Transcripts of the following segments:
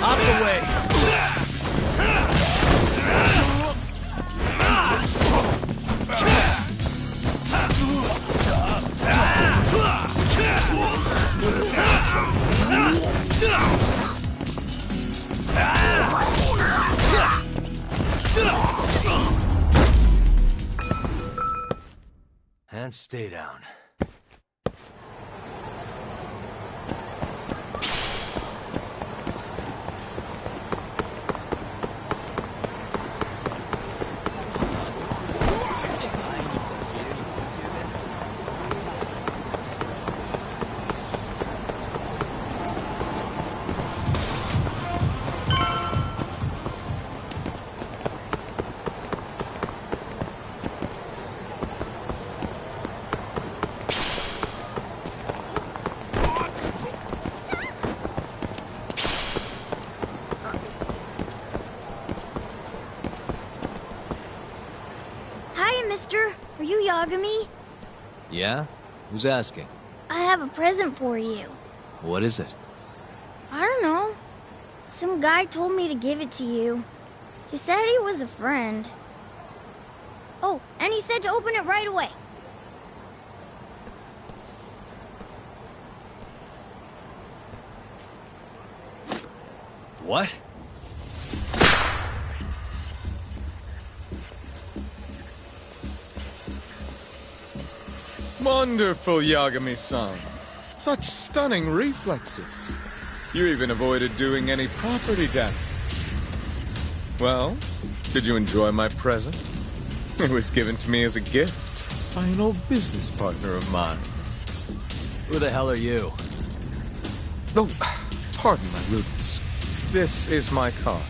Out the way! And stay down. Are you Yagami? Yeah? Who's asking? I have a present for you. What is it? I don't know. Some guy told me to give it to you. He said he was a friend. Oh, and he said to open it right away. What? Wonderful, Yagami-san. Such stunning reflexes. You even avoided doing any property damage. Well, did you enjoy my present? It was given to me as a gift by an old business partner of mine. Who the hell are you? Oh, pardon my rudeness. This is my card.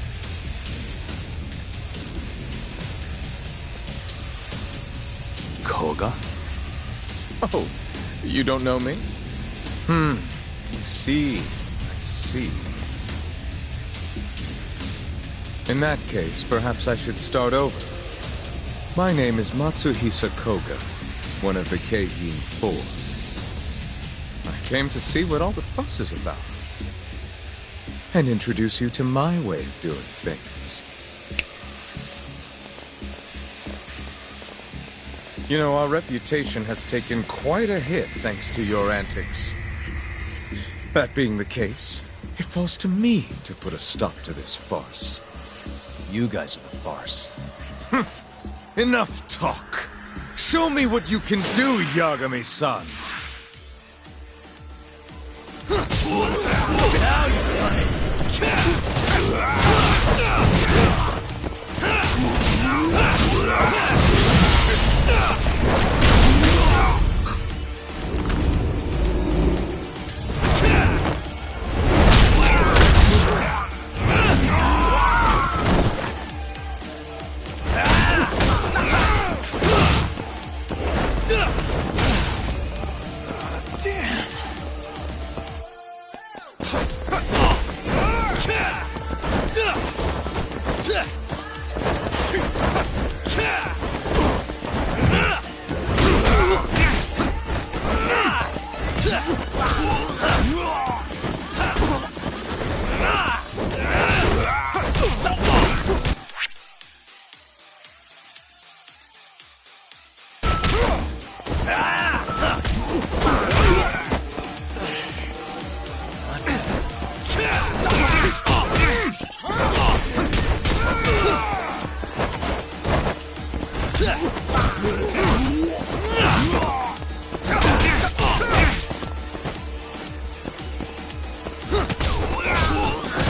Koga? Oh, you don't know me? I see. I see. In that case, perhaps I should start over. My name is Matsuhisa Koga, one of the Keihin Four. I came to see what all the fuss is about, and introduce you to my way of doing things. You know, our reputation has taken quite a hit thanks to your antics. That being the case, it falls to me to put a stop to this farce. You guys are the farce. Enough talk. Show me what you can do, Yagami-san. Now you've done it!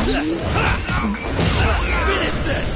Damn! Finish this!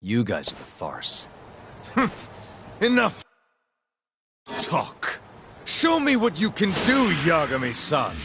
You guys are the farce. Enough talk. Show me what you can do, Yagami-san.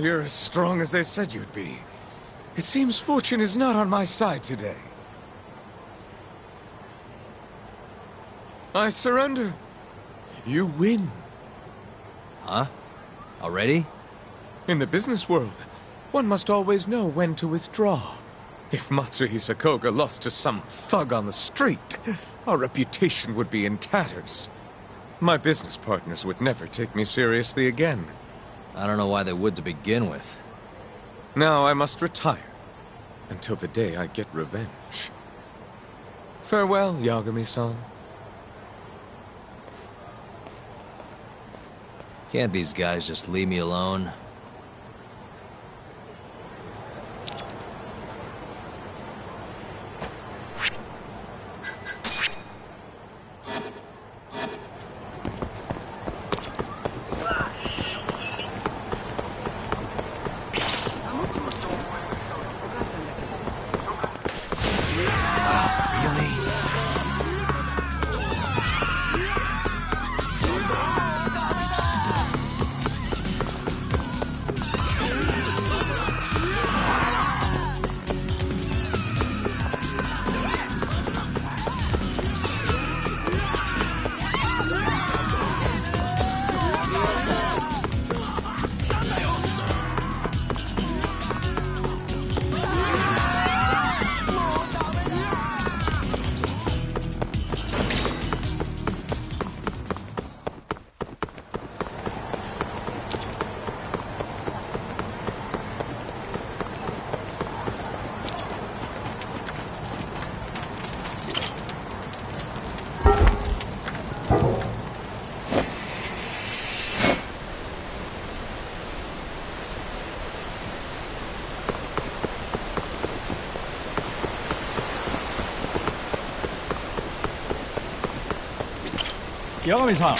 You're as strong as they said you'd be. It seems fortune is not on my side today. I surrender. You win. Huh? Already? In the business world, one must always know when to withdraw. If Matsuhisa Koga lost to some thug on the street, our reputation would be in tatters. My business partners would never take me seriously again. I don't know why they would to begin with. Now I must retire, until the day I get revenge. Farewell, Yagami-san. Can't these guys just leave me alone? 八神さん。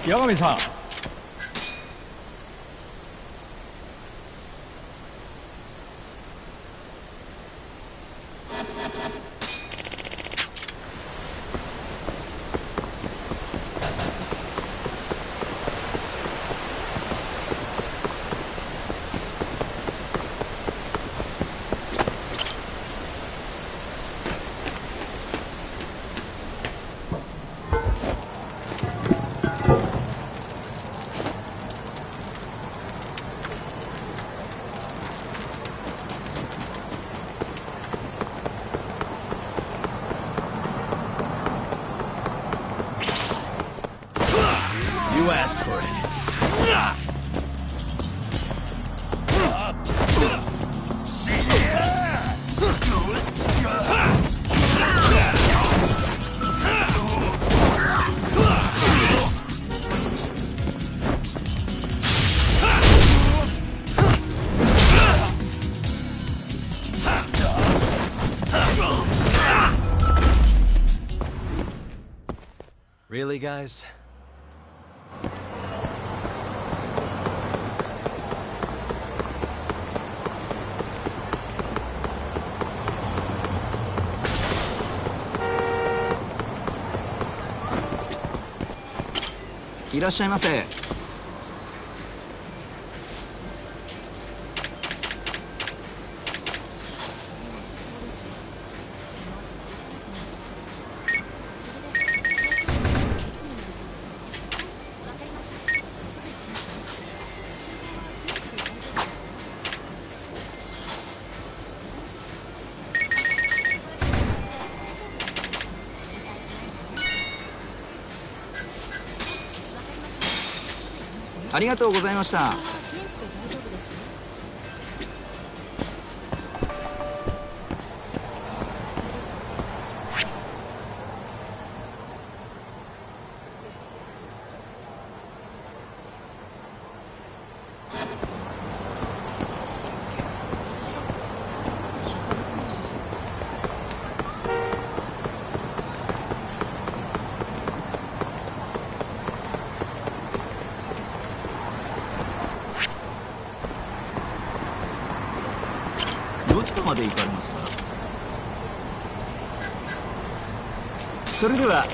八神さん。You asked for it. Really, guys?いらっしゃいませ。ありがとうございました。どちらまで行かれますか？それでは。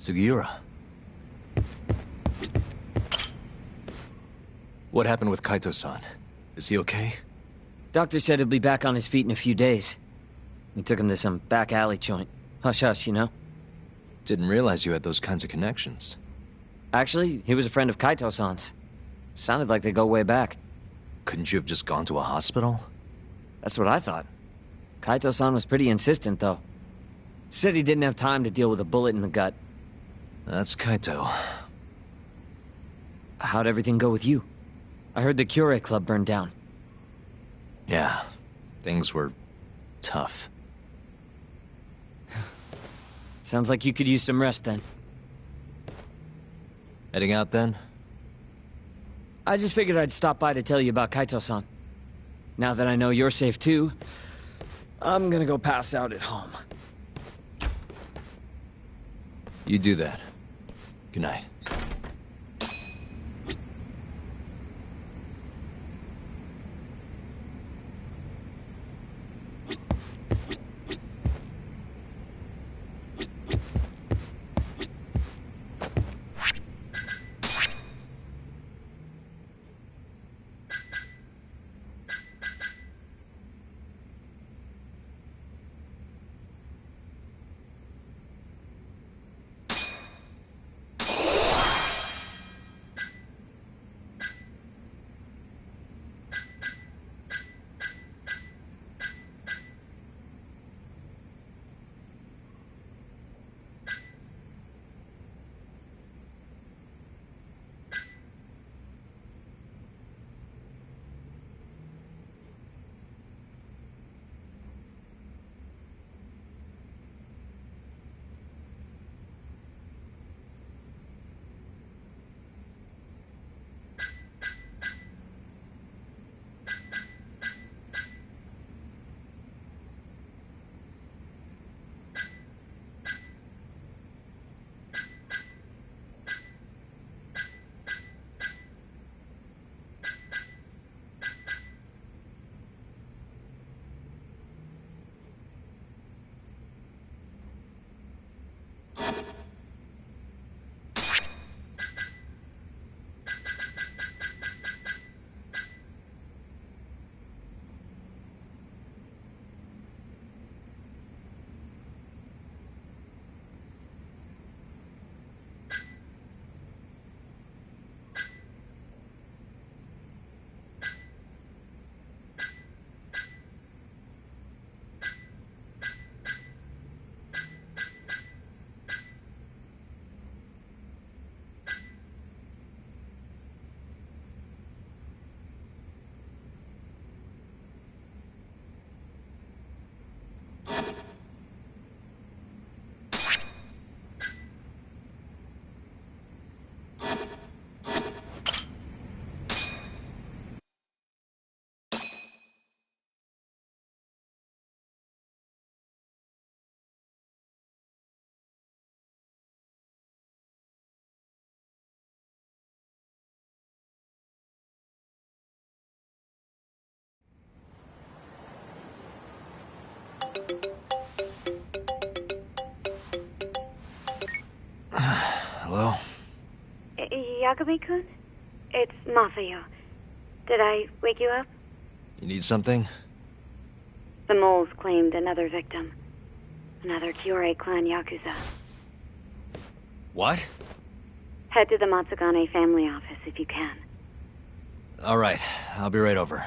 Sugiura. What happened with Kaito-san? Is he okay? Doctor said he'll be back on his feet in a few days. We took him to some back alley joint. Hush-hush, you know? Didn't realize you had those kinds of connections. Actually, he was a friend of Kaito-san's. Sounded like they go way back. Couldn't you have just gone to a hospital? That's what I thought. Kaito-san was pretty insistent, though. Said he didn't have time to deal with a bullet in the gut. That's Kaito. How'd everything go with you? I heard the Cure Club burned down. Yeah, things were tough. Sounds like you could use some rest then. Heading out then? I just figured I'd stop by to tell you about Kaito-san. Now that I know you're safe too, I'm gonna go pass out at home. You do that. Good night. Hello? Yagami-kun? It's Masayo. Did I wake you up? You need something? The moles claimed another victim. Another Kyorei clan Yakuza. What? Head to the Matsugane family office if you can. Alright, I'll be right over.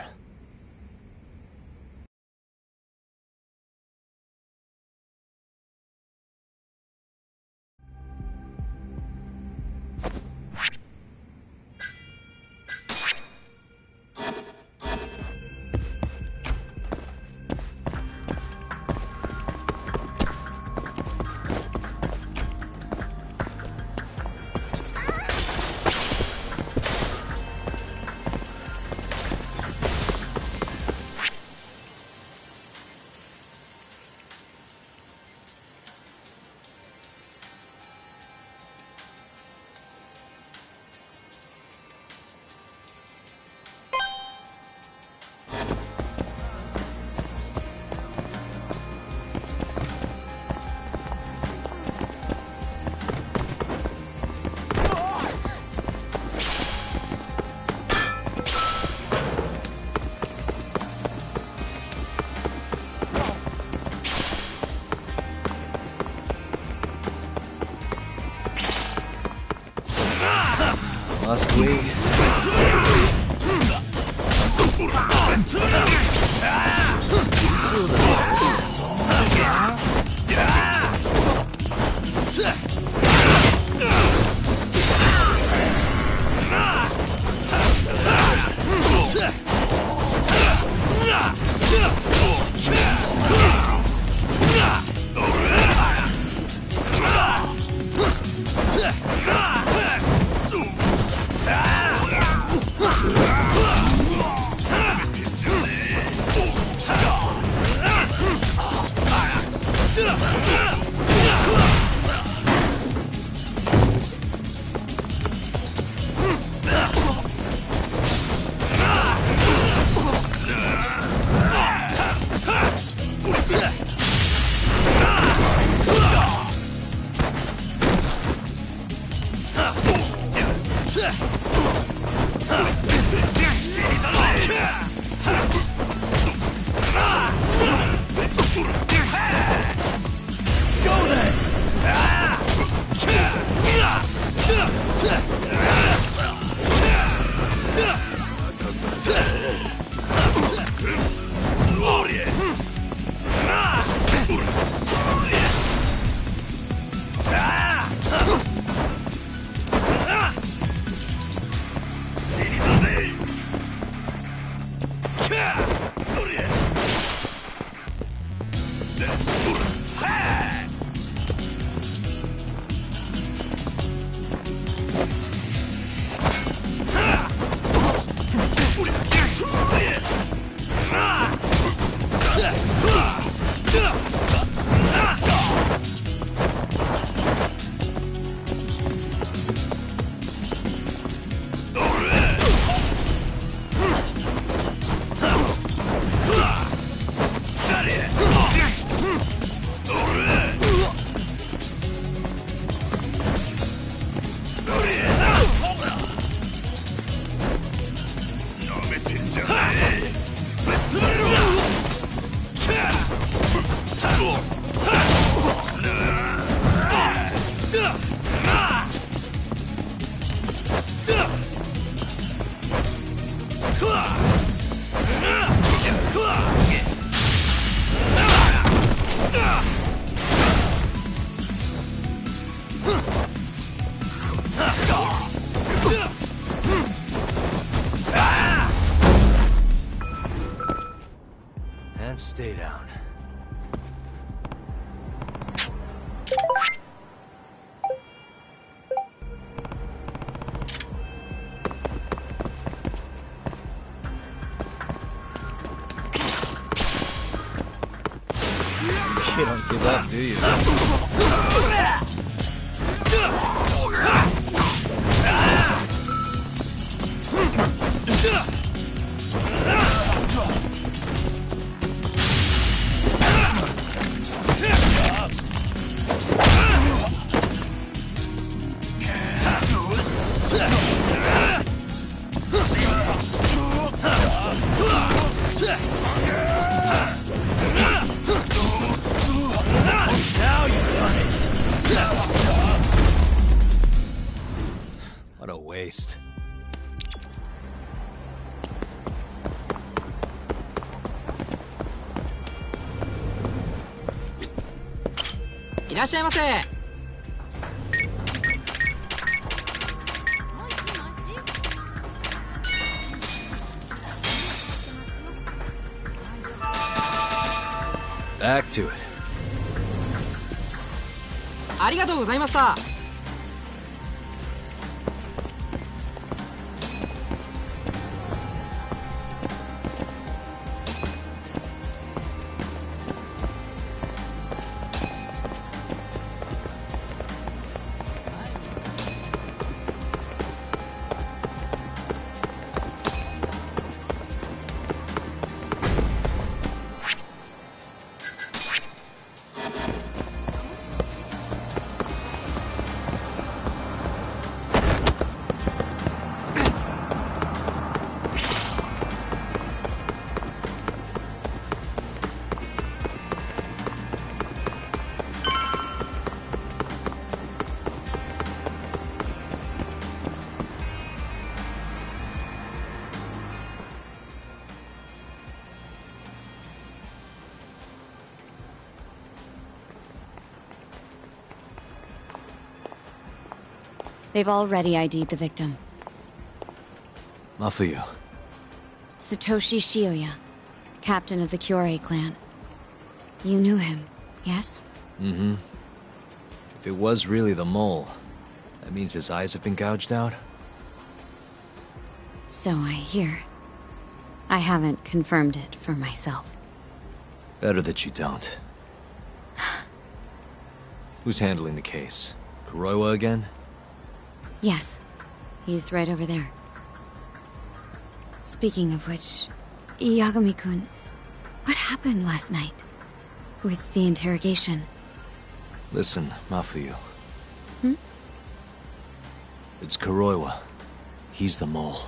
Must we? And stay down. You don't give up, do you? What a waste. いらっしゃいませ。Back to it. ありがとうございました。They've already ID'd the victim. Mafuyu. Satoshi Shioya, captain of the Kyorei clan. You knew him, yes? Mm-hmm. If it was really the mole, that means his eyes have been gouged out? So I hear. I haven't confirmed it for myself. Better that you don't. Who's handling the case? Kuroiwa again? Yes. He's right over there. Speaking of which, Yagami-kun, what happened last night? With the interrogation? Listen, Mafuyu. Hmm? It's Kuroiwa. He's the mole.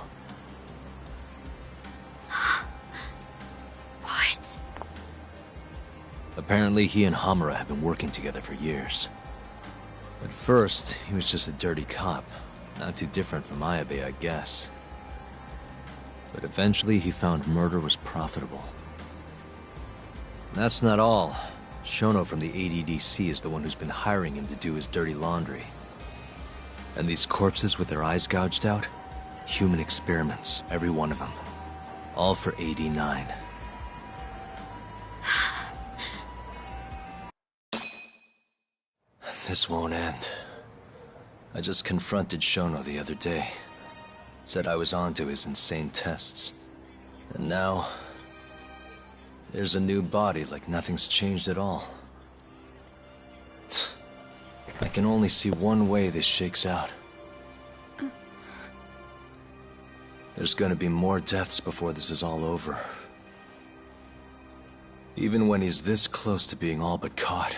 What? Apparently, he and Hamura have been working together for years. At first, he was just a dirty cop. Not too different from Ayabe, I guess. But eventually, he found murder was profitable. And that's not all. Shono from the ADDC is the one who's been hiring him to do his dirty laundry. And these corpses with their eyes gouged out? Human experiments, every one of them. All for AD9. This won't end. I just confronted Shono the other day. Said I was onto his insane tests. And now... there's a new body like nothing's changed at all. I can only see one way this shakes out. There's gonna be more deaths before this is all over. Even when he's this close to being all but caught,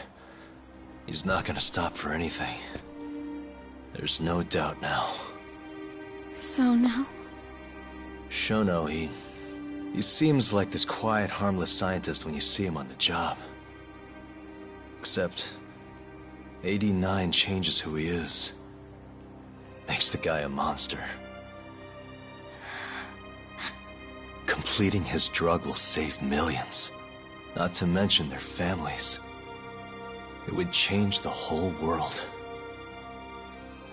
he's not gonna stop for anything. There's no doubt now. So now? Shono, he seems like this quiet, harmless scientist when you see him on the job. Except, AD9 changes who he is. Makes the guy a monster. Completing his drug will save millions. Not to mention their families. It would change the whole world.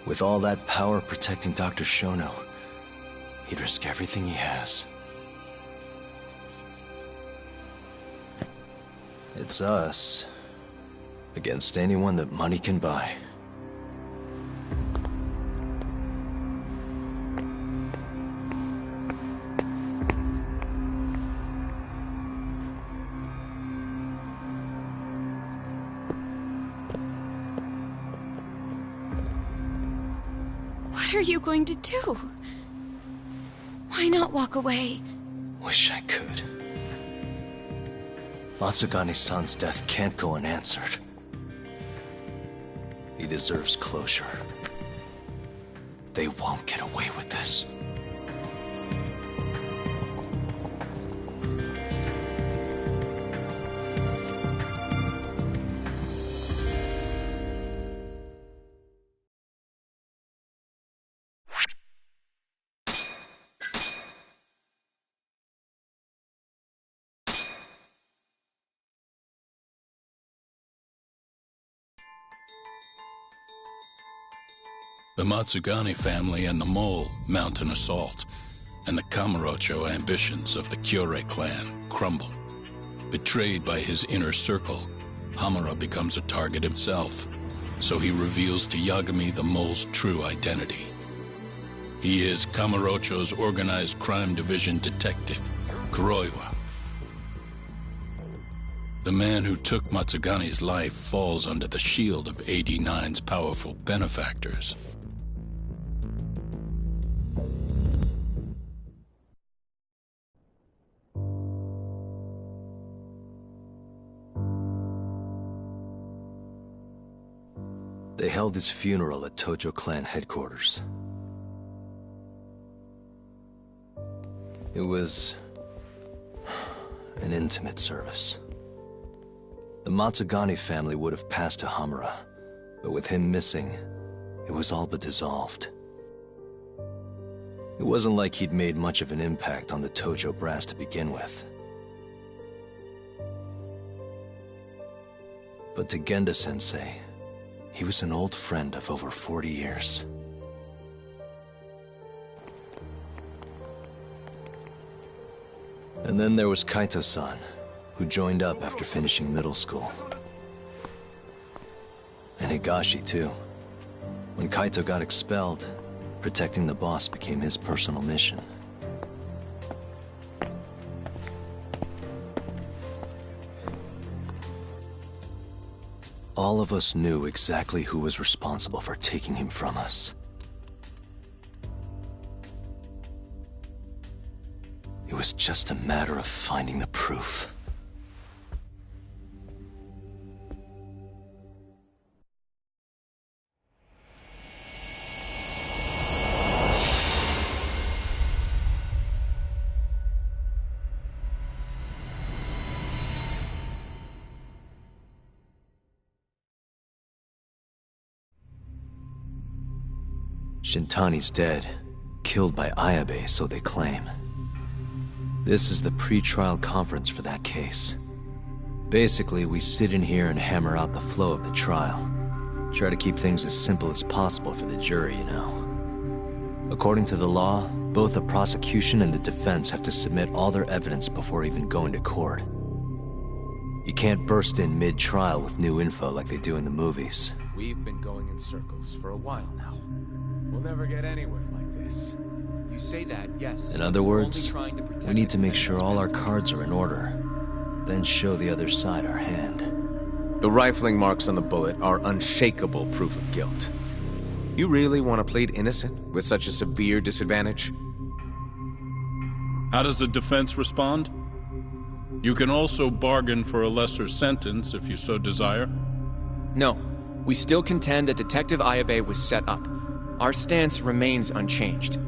With all that power protecting Dr. Shono, he'd risk everything he has. It's us against anyone that money can buy. What are you going to do? Why not walk away? Wish I could. Matsugane-san's death can't go unanswered. He deserves closure. They won't get away with this. The Matsugane family and the Mole mount an assault, and the Kamurocho ambitions of the Kyorei clan crumble. Betrayed by his inner circle, Hamura becomes a target himself, so he reveals to Yagami the Mole's true identity. He is Kamurocho's organized crime division detective, Kuroiwa. The man who took Matsugane's life falls under the shield of AD9's powerful benefactors. They held his funeral at Tojo clan headquarters. It was an intimate service. The Matsugane family would have passed to Hamura, but with him missing, it was all but dissolved. It wasn't like he'd made much of an impact on the Tojo brass to begin with. But to Genda-sensei, he was an old friend of over 40 years. And then there was Kaito-san, who joined up after finishing middle school. And Higashi, too. When Kaito got expelled, protecting the boss became his personal mission. All of us knew exactly who was responsible for taking him from us. It was just a matter of finding the proof. Shintani's dead, killed by Ayabe, so they claim. This is the pre-trial conference for that case. Basically, we sit in here and hammer out the flow of the trial. Try to keep things as simple as possible for the jury, you know. According to the law, both the prosecution and the defense have to submit all their evidence before even going to court. You can't burst in mid-trial with new info like they do in the movies. We've been going in circles for a while now. We'll never get anywhere like this. You say that, yes. In other words, we need to make sure all our cards are in order, then show the other side our hand. The rifling marks on the bullet are unshakable proof of guilt. You really want to plead innocent with such a severe disadvantage? How does the defense respond? You can also bargain for a lesser sentence if you so desire. No, we still contend that Detective Ayabe was set up. Our stance remains unchanged.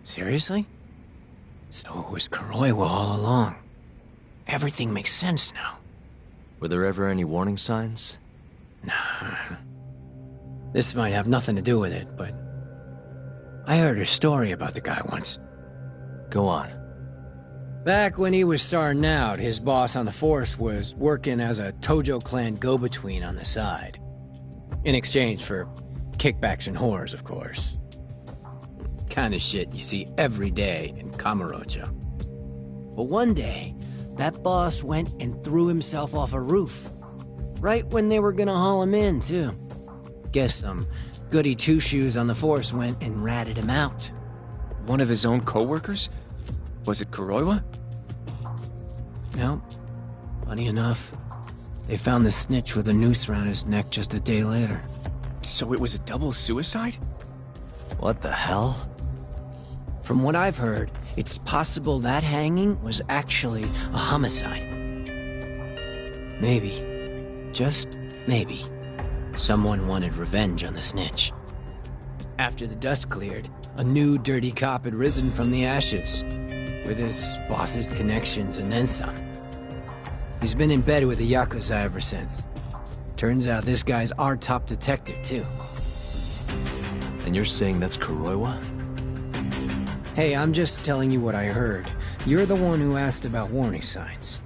Seriously? So it was Kuroiwa all along. Everything makes sense now. Were there ever any warning signs? Nah. This might have nothing to do with it, but I heard a story about the guy once. Go on. Back when he was starting out, his boss on the force was working as a Tojo clan go-between on the side. In exchange for kickbacks and whores, of course. Kind of shit you see every day in Kamurocho. But one day, that boss went and threw himself off a roof. Right when they were gonna haul him in, too. Guess some goody two-shoes on the force went and ratted him out. One of his own co-workers? Was it Kuroiwa? No. Funny enough, they found the snitch with a noose around his neck just a day later. So it was a double suicide? What the hell? From what I've heard, it's possible that hanging was actually a homicide. Maybe, just maybe, someone wanted revenge on the snitch. After the dust cleared, a new dirty cop had risen from the ashes, with his boss's connections and then some. He's been in bed with the Yakuza ever since. Turns out this guy's our top detective, too. And you're saying that's Kuroiwa? Hey, I'm just telling you what I heard. You're the one who asked about warning signs.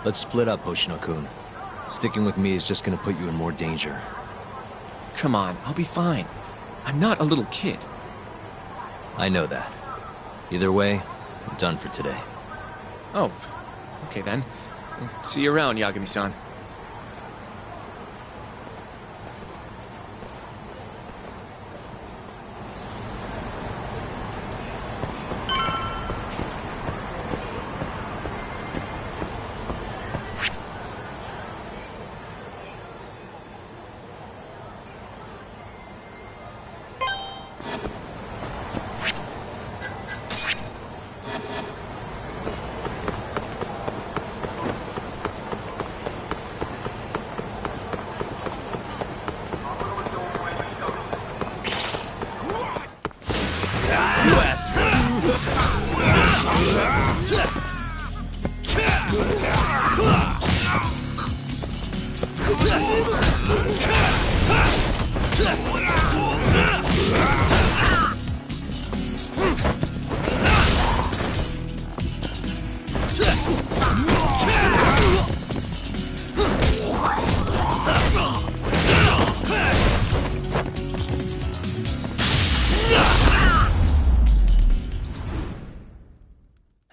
Let's split up, Hoshino-kun. Sticking with me is just gonna put you in more danger. Come on, I'll be fine. I'm not a little kid. I know that. Either way, I'm done for today. Oh, okay then. See you around, Yagami-san.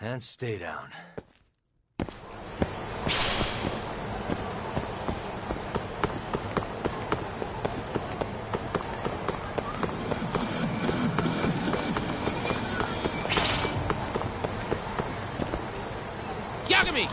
And stay down. Yagami!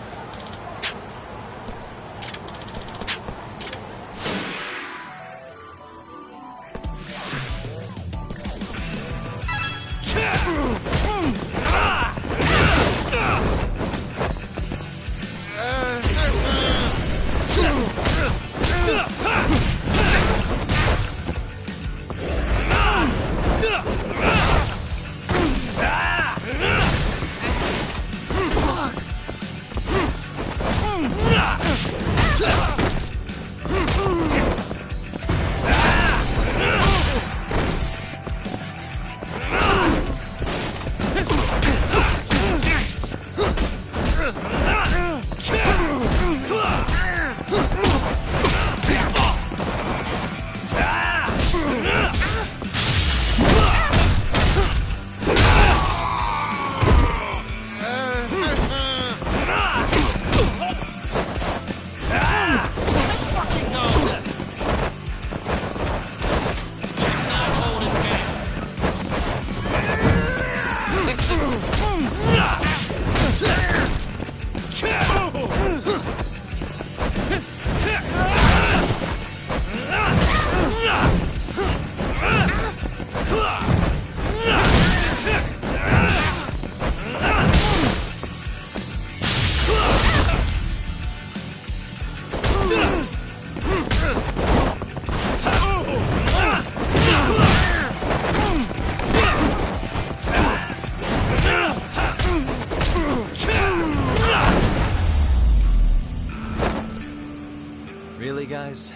Really, guys?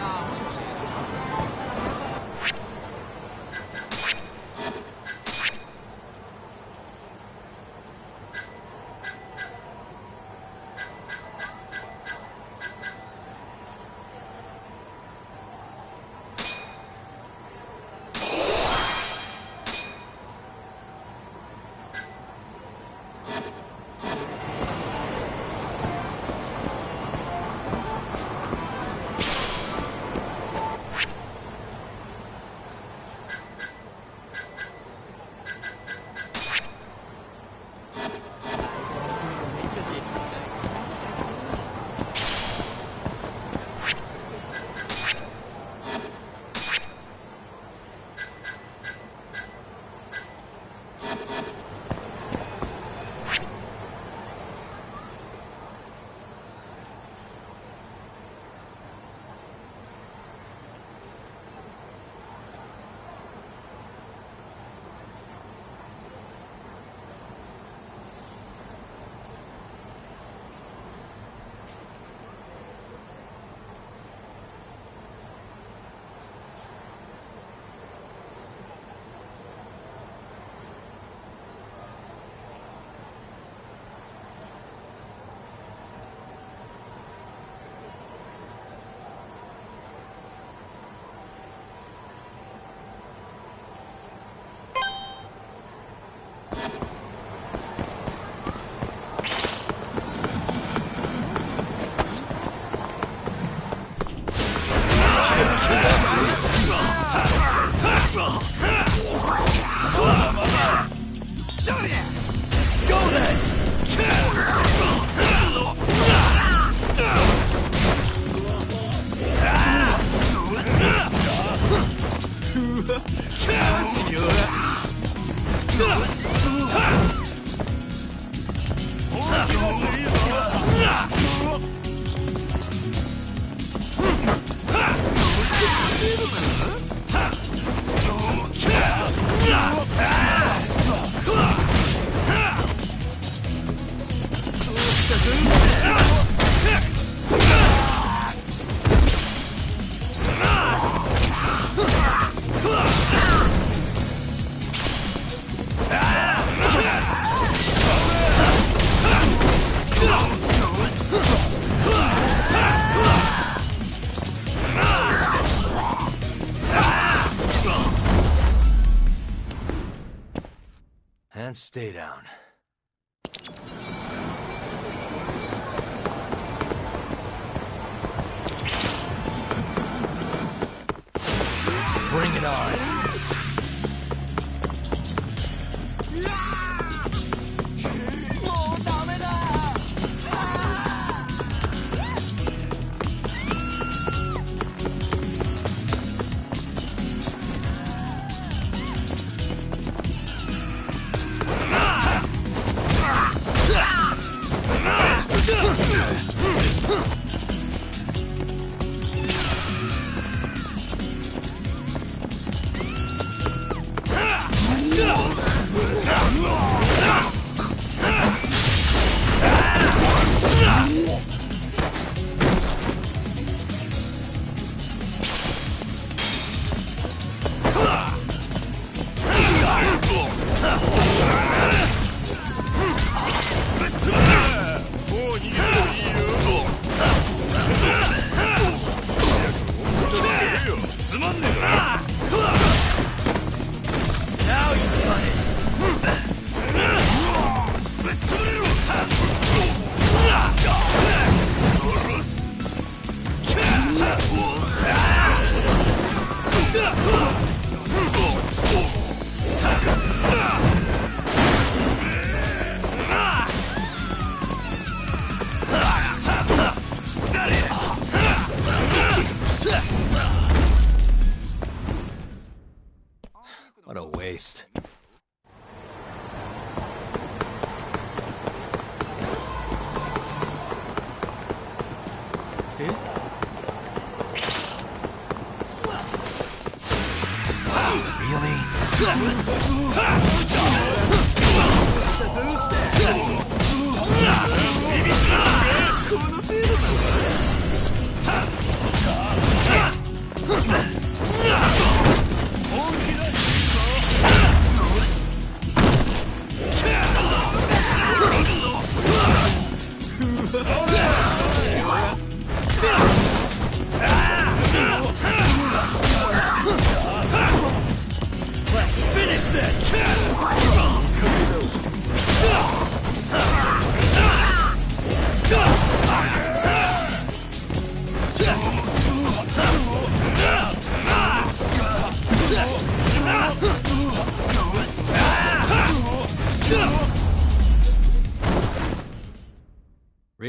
あー、もしもし。Let's go then! And stay down. Bring it on.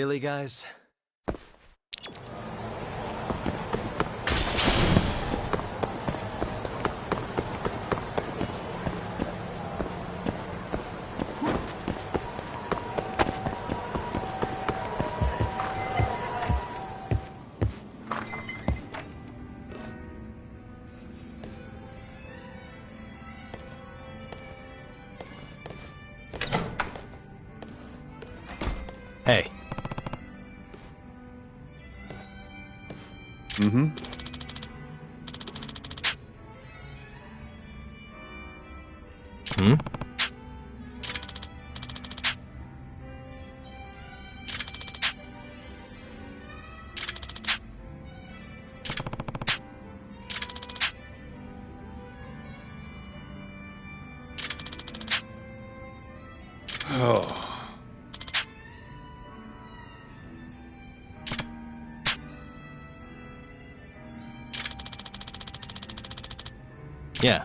Really, guys? Hey. Mm-hmm. Hmm? Oh. Yeah.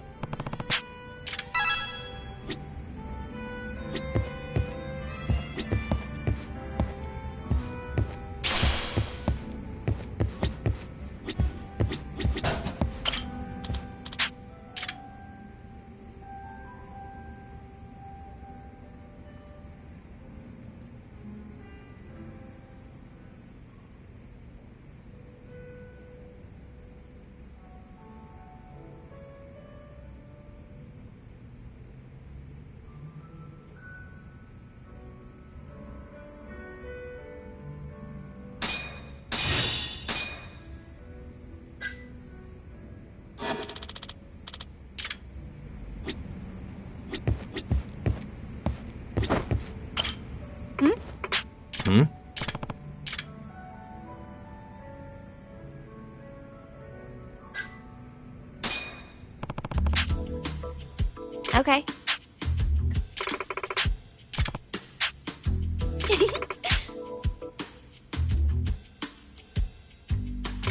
Hmm? Okay.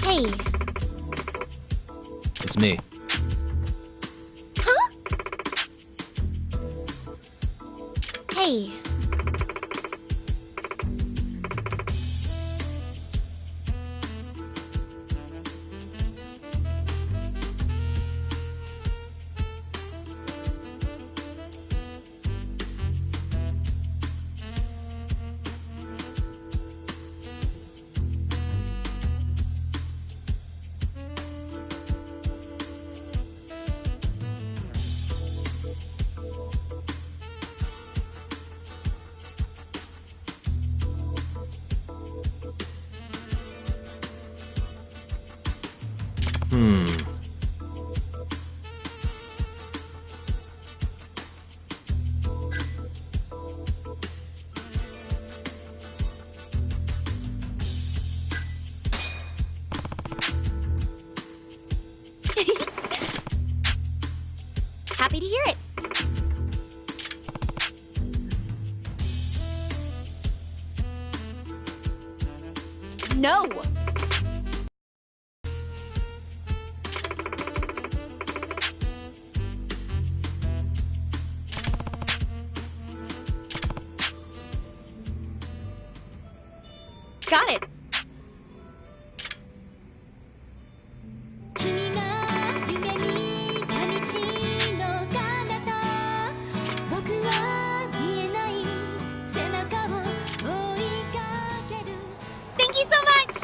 Hey. It's me. Huh? Hey. Hmm. Happy to hear it. No. Got it. Thank you so much.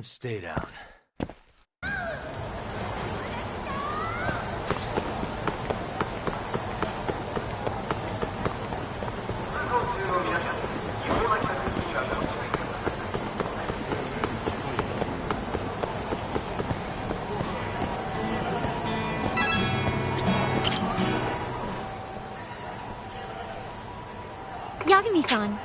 and stay down. Yagami-san.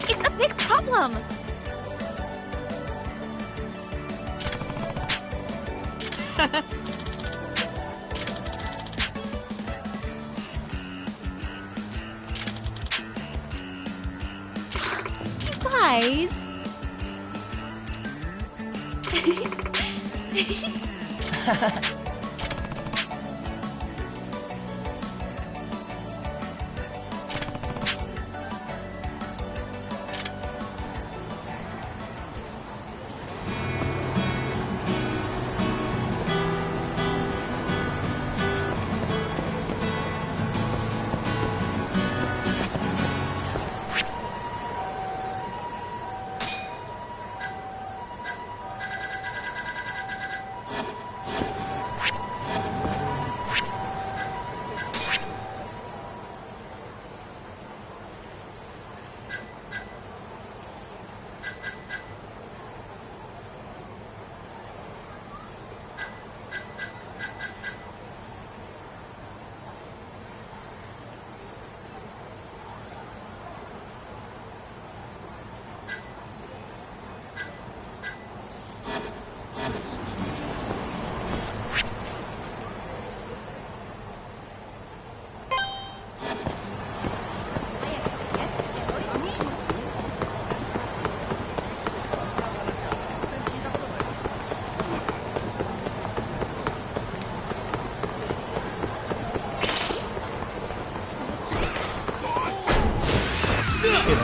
It's a big problem! Guys.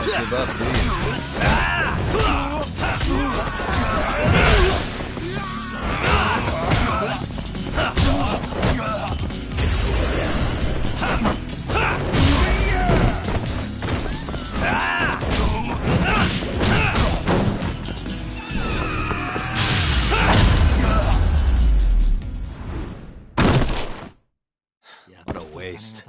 Give up, dude. It's over. What a waste.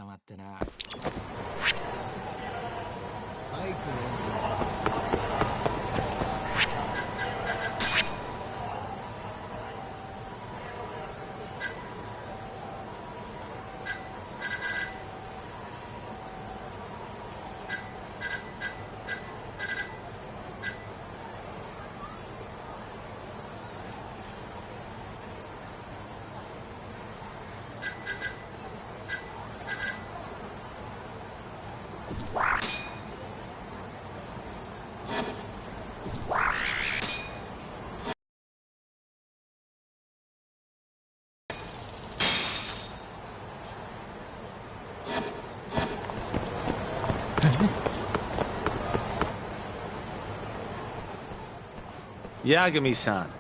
Yagami-san.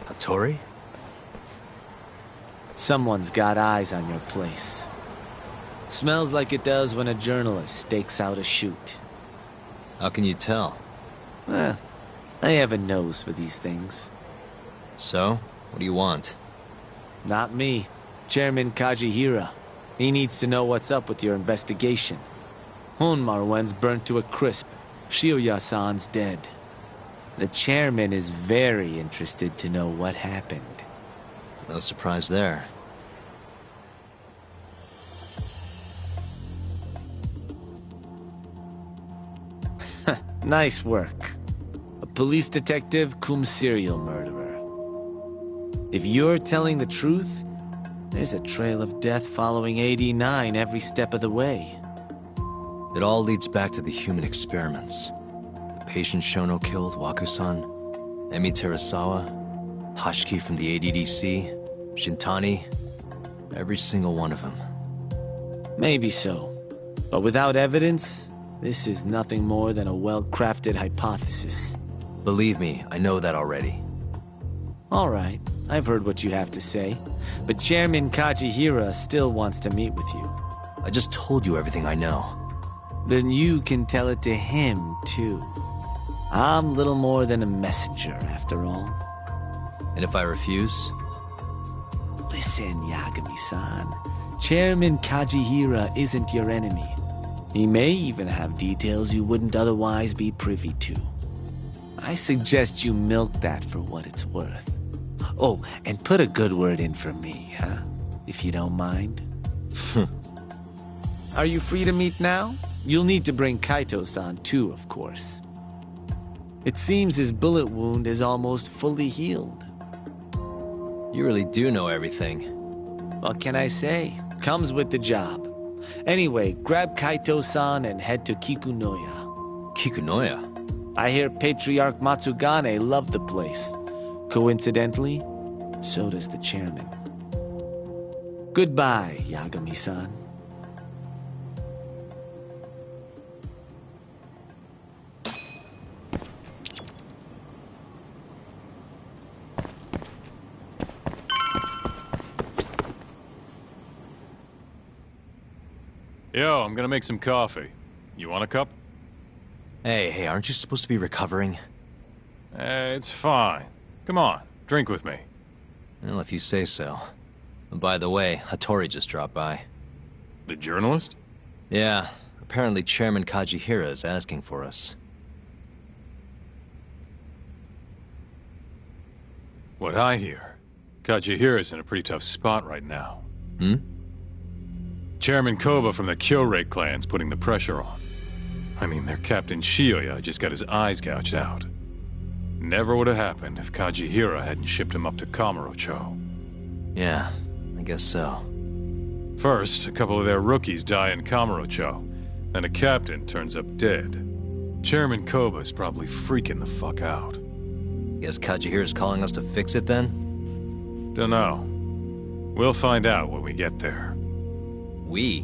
Hattori? Someone's got eyes on your place. Smells like it does when a journalist stakes out a shoot. How can you tell? I have a nose for these things. So, what do you want? Not me. Chairman Kajihira. He needs to know what's up with your investigation. Honmarwen's burnt to a crisp. Shioya-san's dead. The chairman is very interested to know what happened. No surprise there. Nice work. A police detective cum serial murderer. If you're telling the truth, there's a trail of death following 89 every step of the way. It all leads back to the human experiments. The patient Shono killed, Waku-san, Emi Terasawa, Hashiki from the ADDC, Shintani, every single one of them. Maybe so. But without evidence, This is nothing more than a well-crafted hypothesis. Believe me, I know that already. All right, I've heard what you have to say, but Chairman Kajihira still wants to meet with you. I just told you everything I know. Then you can tell it to him, too. I'm little more than a messenger, after all. And if I refuse? Listen, Yagami-san. Chairman Kajihira isn't your enemy. He may even have details you wouldn't otherwise be privy to. I suggest you milk that for what it's worth. Oh, and put a good word in for me, huh? If you don't mind. Are you free to meet now? You'll need to bring Kaito-san too, of course. It seems his bullet wound is almost fully healed. You really do know everything. What can I say? Comes with the job. Anyway, grab Kaito-san and head to Kikunoya. Kikunoya? I hear Patriarch Matsugane loved the place. Coincidentally, so does the chairman. Goodbye, Yagami-san. Yo, I'm gonna make some coffee. You want a cup? Hey, aren't you supposed to be recovering? It's fine. Come on, drink with me. Well, if you say so. By the way, Hattori just dropped by. The journalist? Yeah, apparently Chairman Kajihira is asking for us. What I hear, Kajihira's in a pretty tough spot right now. Hmm? Chairman Koba from the Kyorei clan's putting the pressure on. I mean, their Captain Shioya just got his eyes gouged out. Never would have happened if Kajihira hadn't shipped him up to Kamurocho. Yeah, I guess so. First, a couple of their rookies die in Kamurocho, then a captain turns up dead. Chairman Koba's probably freaking the fuck out. Guess Kajihira's calling us to fix it then? Dunno. We'll find out when we get there. We?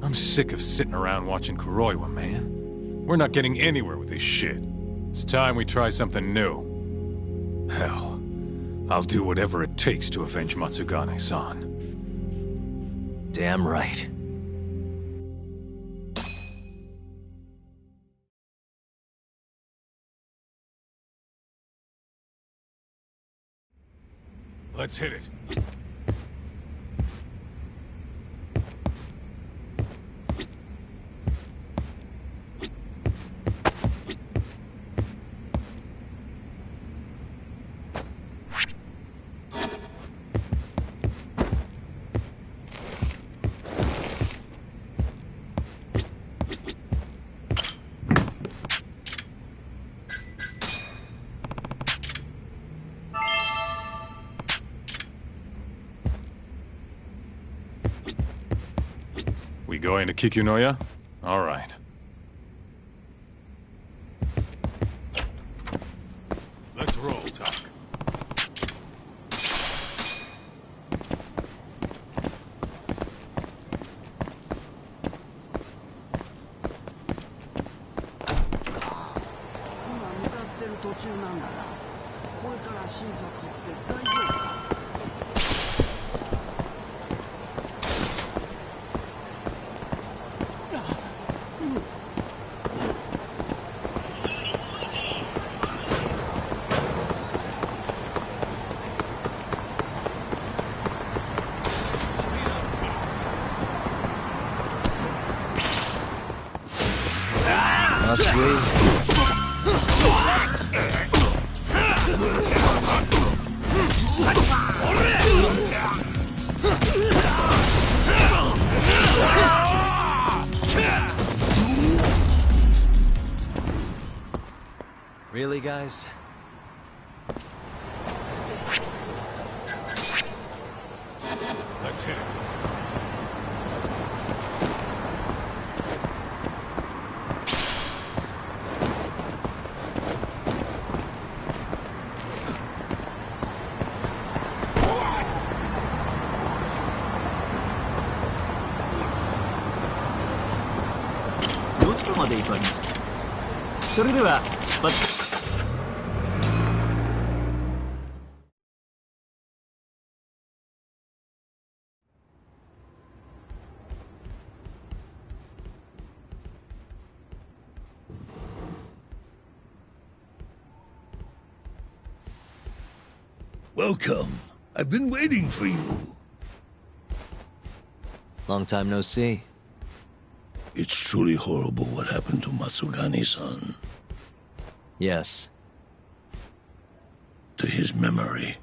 I'm sick of sitting around watching Kuroiwa, man. We're not getting anywhere with this shit. It's time we try something new. Hell, I'll do whatever it takes to avenge Matsugane-san. Damn right. Let's hit it. We going to Kikunoya? All right. Let's roll, Talk. Must we? Really, guys? Let's hit it. こまで行くわけです。それでは出発。Welcome. I've been waiting for you. Long time no see. It's truly horrible what happened to Matsugane-san. Yes. To his memory.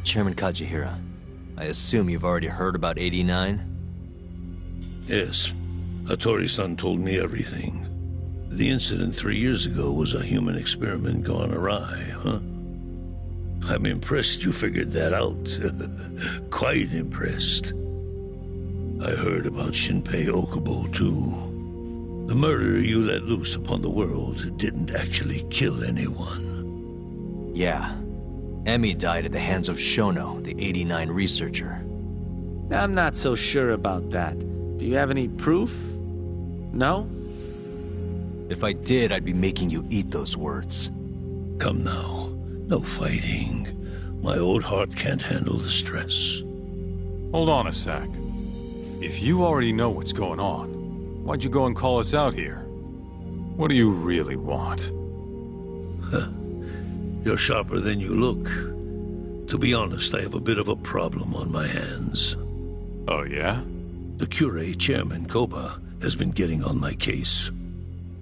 Chairman Kajihira, I assume you've already heard about 89? Yes. Hattori-san told me everything. The incident 3 years ago was a human experiment gone awry, huh? I'm impressed you figured that out. Quite impressed. I heard about Shinpei Okubo, too. The murder you let loose upon the world didn't actually kill anyone. Yeah. Emmy died at the hands of Shono, the 89 researcher. I'm not so sure about that. Do you have any proof? No? If I did, I'd be making you eat those words. Come now. No fighting. My old heart can't handle the stress. Hold on a sec. If you already know what's going on, why'd you go and call us out here? What do you really want? You're sharper than you look. To be honest, I have a bit of a problem on my hands. Oh, yeah? The Cure chairman, Koba, has been getting on my case.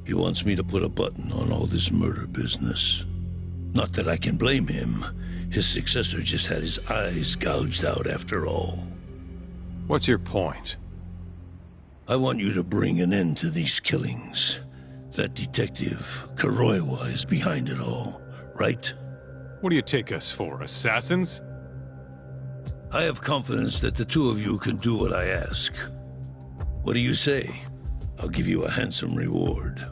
He wants me to put a button on all this murder business. Not that I can blame him. His successor just had his eyes gouged out after all. What's your point? I want you to bring an end to these killings. That detective, Kuroiwa, is behind it all, right? What do you take us for, assassins? I have confidence that the two of you can do what I ask. What do you say? I'll give you a handsome reward.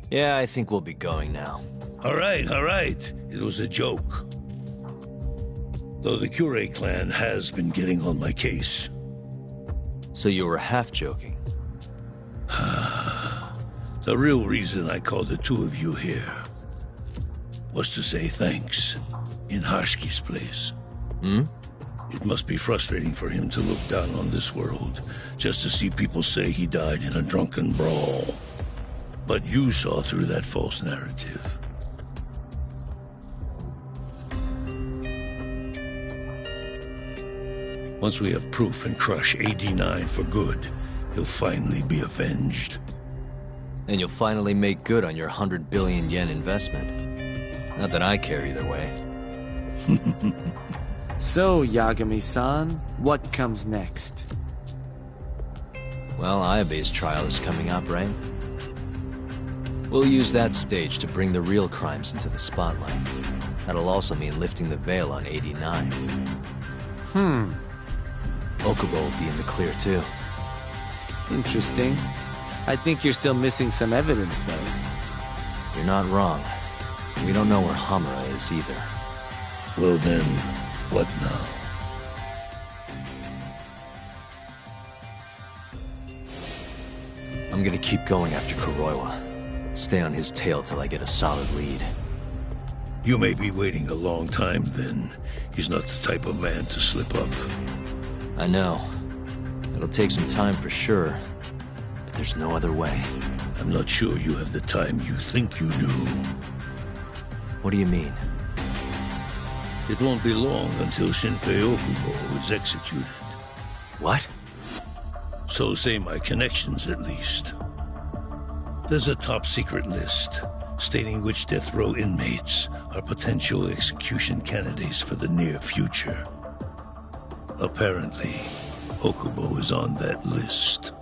Yeah, I think we'll be going now. All right. It was a joke. Though the Cure clan has been getting on my case. So you were half joking? The real reason I called the two of you here was to say thanks in Harshi's place. It must be frustrating for him to look down on this world just to see people say he died in a drunken brawl. But you saw through that false narrative. Once we have proof and crush AD9 for good, he'll finally be avenged. And you'll finally make good on your 100 billion yen investment. Not that I care either way. So, Yagami-san, what comes next? Well, Ayabe's trial is coming up, right? We'll use that stage to bring the real crimes into the spotlight. That'll also mean lifting the veil on 89. Okubo will be in the clear, too. Interesting. I think you're still missing some evidence, though. You're not wrong. We don't know where Hamura is, either. Well then, what now? I'm gonna keep going after Kuroiwa. Stay on his tail till I get a solid lead. You may be waiting a long time, then. He's not the type of man to slip up. I know. It'll take some time for sure. But there's no other way. I'm not sure you have the time you think you do. What do you mean? It won't be long until Shinpei Okubo is executed. What? So say my connections, at least. There's a top-secret list stating which death row inmates are potential execution candidates for the near future. Apparently, Okubo is on that list.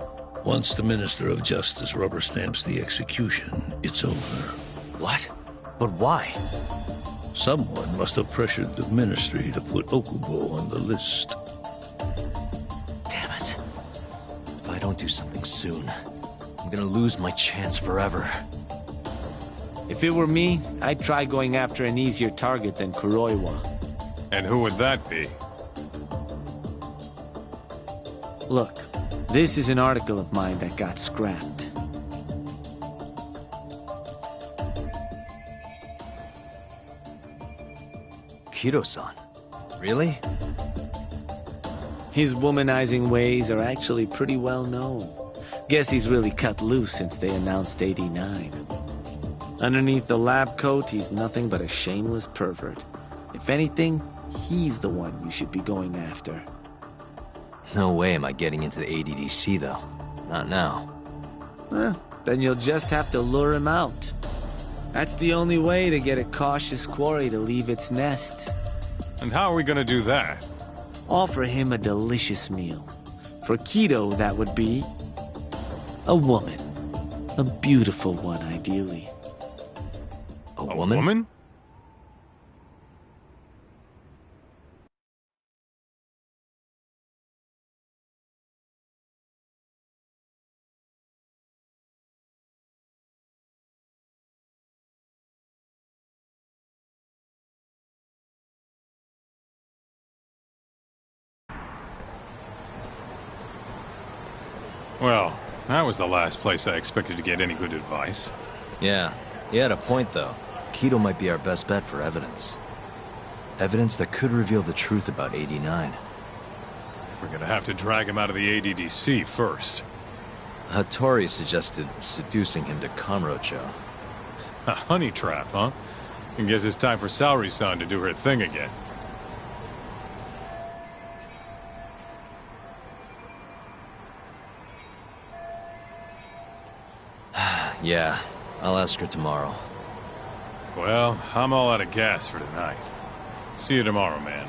Once the Minister of Justice rubber stamps the execution, it's over. What? But why? Someone must have pressured the Ministry to put Okubo on the list. Damn it. If I don't do something soon, I'm gonna lose my chance forever. If it were me, I'd try going after an easier target than Kuroiwa. And who would that be? Look, this is an article of mine that got scrapped. Kido-san? Really? His womanizing ways are actually pretty well known. Guess he's really cut loose since they announced 89. Underneath the lab coat, he's nothing but a shameless pervert. If anything, he's the one you should be going after. No way am I getting into the ADDC, though. Not now. Then you'll just have to lure him out. That's the only way to get a cautious quarry to leave its nest. And how are we gonna do that? Offer him a delicious meal. For Kido, that would be a woman. A beautiful one, ideally. A woman? Woman? Well, that was the last place I expected to get any good advice. Yeah, he had a point, though. Kido might be our best bet for evidence. Evidence that could reveal the truth about 89. We're gonna have to drag him out of the ADDC first. Hattori suggested seducing him to Kamurocho. A honey trap, huh? I guess it's time for Saori-san to do her thing again. Yeah, I'll ask her tomorrow. Well, I'm all out of gas for tonight. See you tomorrow, man.